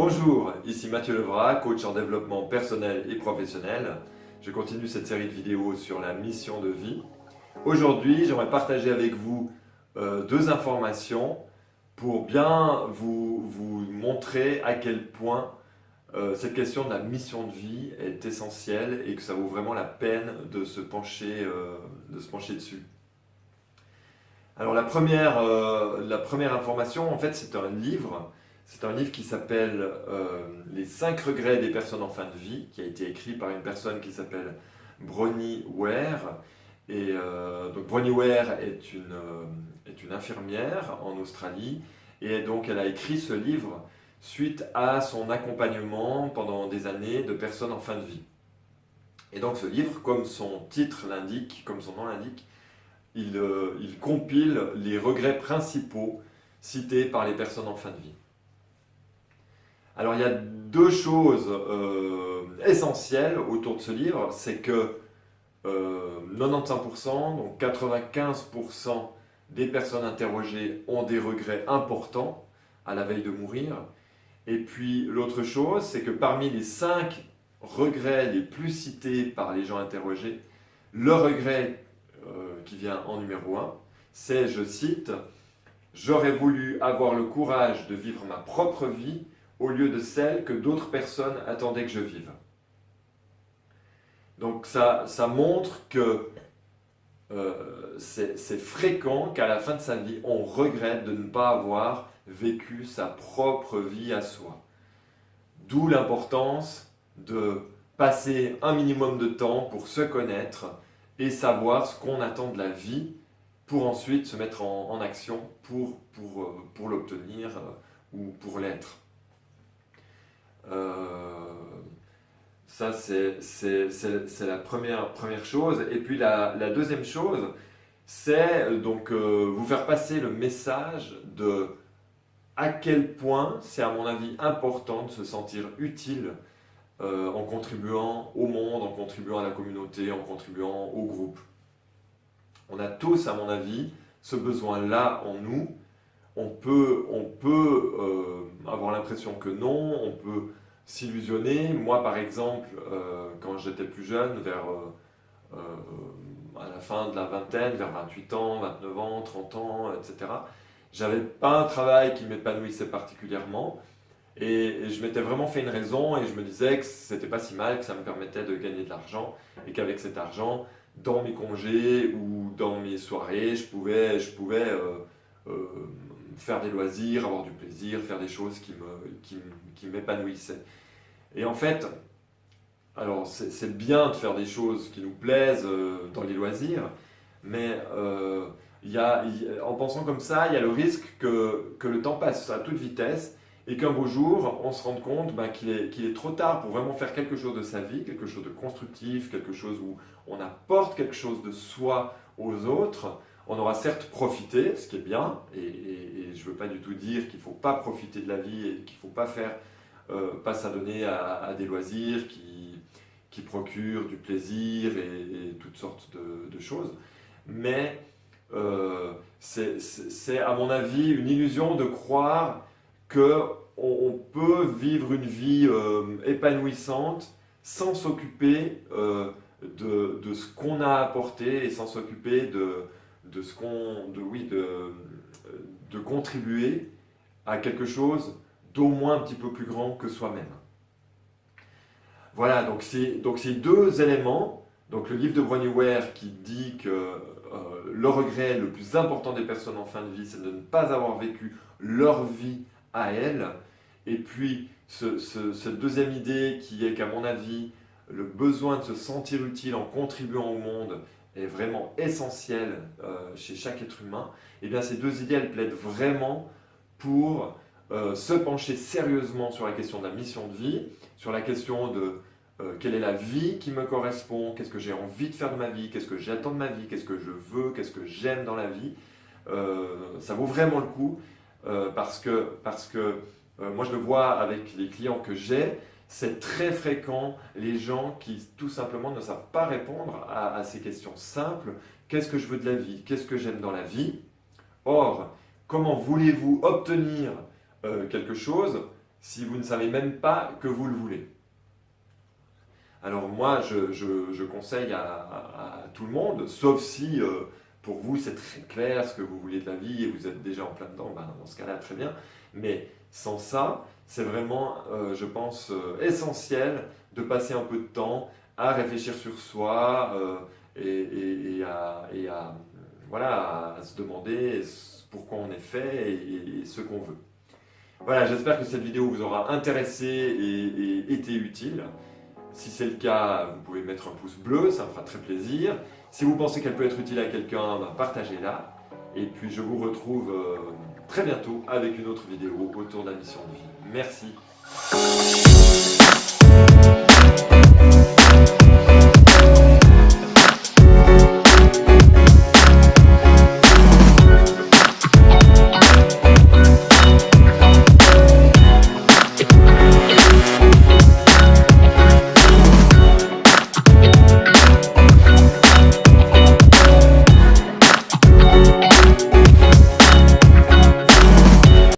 Bonjour, ici Mathieu Levrat, coach en développement personnel et professionnel. Je continue cette série de vidéos sur la mission de vie. Aujourd'hui, j'aimerais partager avec vous deux informations pour bien vous montrer à quel point cette question de la mission de vie est essentielle et que ça vaut vraiment la peine de se pencher dessus. Alors la première information, en fait, c'est un livre. C'est un livre qui s'appelle Les 5 regrets des personnes en fin de vie, qui a été écrit par une personne qui s'appelle Bronnie Ware. Et donc Bronnie Ware est une infirmière en Australie. Et donc elle a écrit ce livre suite à son accompagnement pendant des années de personnes en fin de vie. Et donc ce livre, comme son titre l'indique, comme son nom l'indique, il compile les regrets principaux cités par les personnes en fin de vie. Alors il y a deux choses essentielles autour de ce livre, c'est que 95%, donc 95% des personnes interrogées ont des regrets importants à la veille de mourir. Et puis l'autre chose, c'est que parmi les 5 regrets les plus cités par les gens interrogés, le regret qui vient en numéro 1, c'est, je cite, « J'aurais voulu avoir le courage de vivre ma propre vie au lieu de celle que d'autres personnes attendaient que je vive. » Donc ça montre que c'est fréquent qu'à la fin de sa vie, on regrette de ne pas avoir vécu sa propre vie à soi. D'où l'importance de passer un minimum de temps pour se connaître et savoir ce qu'on attend de la vie pour ensuite se mettre en action pour l'obtenir ou pour l'être. Ça, c'est la première chose. Et puis la deuxième chose, c'est donc vous faire passer le message de à quel point c'est à mon avis important de se sentir utile en contribuant au monde, en contribuant à la communauté, en contribuant au groupe. On a tous, à mon avis, ce besoin-là en nous. On peut avoir l'impression que non, on peut s'illusionner. Moi, par exemple, quand j'étais plus jeune, à la fin de la vingtaine, vers 28 ans, 29 ans, 30 ans, etc., j'avais pas un travail qui m'épanouissait particulièrement. Et je m'étais vraiment fait une raison et je me disais que c'était pas si mal, que ça me permettait de gagner de l'argent et qu'avec cet argent, dans mes congés ou dans mes soirées, je pouvais faire des loisirs, avoir du plaisir, faire des choses qui m'épanouissaient. Et en fait, alors c'est bien de faire des choses qui nous plaisent dans les loisirs, mais en pensant comme ça, il y a le risque que le temps passe à toute vitesse et qu'un beau jour, on se rende compte qu'il est trop tard pour vraiment faire quelque chose de sa vie, quelque chose de constructif, quelque chose où on apporte quelque chose de soi aux autres. On aura certes profité, ce qui est bien, et je ne veux pas du tout dire qu'il ne faut pas profiter de la vie et qu'il ne faut pas s'adonner à des loisirs qui procurent du plaisir et toutes sortes de choses. Mais c'est à mon avis une illusion de croire qu'on peut vivre une vie épanouissante sans s'occuper de ce qu'on a apporté et sans s'occuper de contribuer à quelque chose d'au moins un petit peu plus grand que soi-même. Voilà, donc ces deux éléments, donc le livre de Bronnie Ware qui dit que le regret le plus important des personnes en fin de vie, c'est de ne pas avoir vécu leur vie à elles, et puis cette deuxième idée qui est qu'à mon avis, le besoin de se sentir utile en contribuant au monde est vraiment essentiel chez chaque être humain, et bien ces deux idées, elles plaident vraiment pour se pencher sérieusement sur la question de la mission de vie, sur la question de quelle est la vie qui me correspond, qu'est-ce que j'ai envie de faire de ma vie, qu'est-ce que j'attends de ma vie, qu'est-ce que je veux, qu'est-ce que j'aime dans la vie. Ça vaut vraiment le coup parce que moi je le vois avec les clients que j'ai, c'est très fréquent les gens qui tout simplement ne savent pas répondre à ces questions simples. Qu'est-ce que je veux de la vie? Qu'est-ce que j'aime dans la vie? Or, comment voulez-vous obtenir quelque chose si vous ne savez même pas que vous le voulez. Alors moi, je conseille à tout le monde, sauf si pour vous c'est très clair ce que vous voulez de la vie et vous êtes déjà en plein dedans, ben, dans ce cas-là, très bien. Mais sans ça, c'est vraiment, je pense, essentiel de passer un peu de temps à réfléchir sur soi voilà, à se demander pourquoi on est fait et ce qu'on veut. Voilà, j'espère que cette vidéo vous aura intéressé et été utile. Si c'est le cas, vous pouvez mettre un pouce bleu, ça me fera très plaisir. Si vous pensez qu'elle peut être utile à quelqu'un, ben partagez-la. Et puis je vous retrouve très bientôt avec une autre vidéo autour de la mission de vie. Merci.